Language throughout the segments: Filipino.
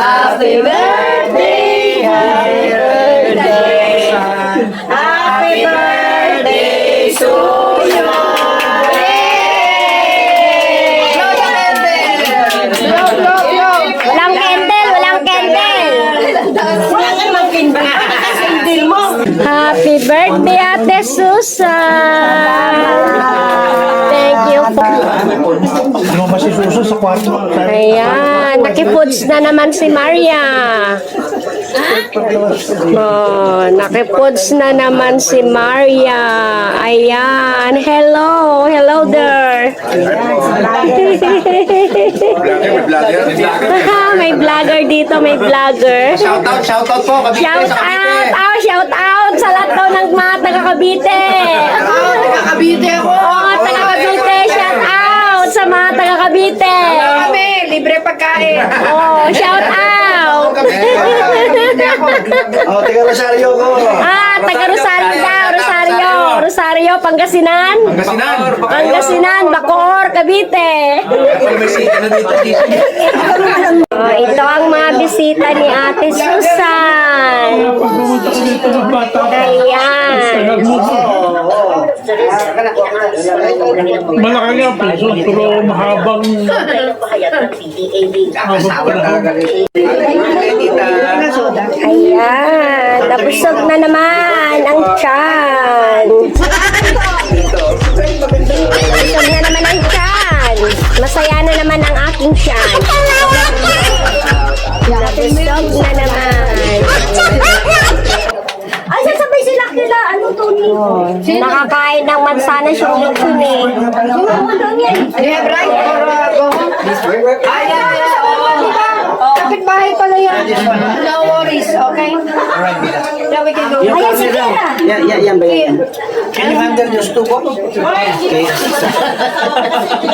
Happy birthday, happy birthday, happy birthday to you. Walang candle, walang candle. Happy birthday, Ate Susan. Thank you po. Ano ba si Susan sa kwarto? Ayan, nakipoods na naman si Maria. Oh, nakipoods na naman si Maria. Ayan, hello, hello there. May vlogger dito, may vlogger. Shout out po. Cavite, Shout sa out, Cavite. shout out sa lahat daw ng mga taga-Cavite. Nakakabite ako. Mga taga-Cavite, shout out sa mga taga-Cavite. Kami, libre pagkain. Oh, shout out. Oh, taga Rosario ko. Taga Rosario daw, Rosario. Rosario, Pangasinan. Pangasinan, Bacoor, Cavite. Oh, ito ang mga bisita ni Ate Susan. Ayan. Malaki nga piso, pero mahabang Ayan. Nabusog na naman ang tiyan. Nabusog na naman ang tiyan. Masaya na naman ang aking tiyan. Nabusog na naman. Ay, sasabay sila nila. Ano to ni? Nakakain ng mansanas yung lechon eh. You have right or go home? Kapit bahay pala yan. No worries, okay? Now we can go. Ayan si Kira. Yan ba yan? Can you handle your stew po? Okay.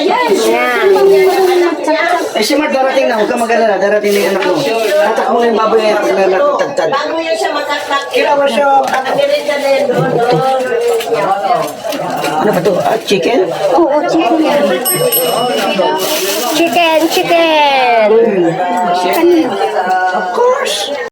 Yan. Eh, si Mark, darating na. Huwag ka mag-alala. Darating na yung anak mo. Tatak mo yung baboy na yan. Paglalagtagtag. Kila ba siya? Ano ba ito? Chicken? Oo, chicken yan. Chicken. Of course.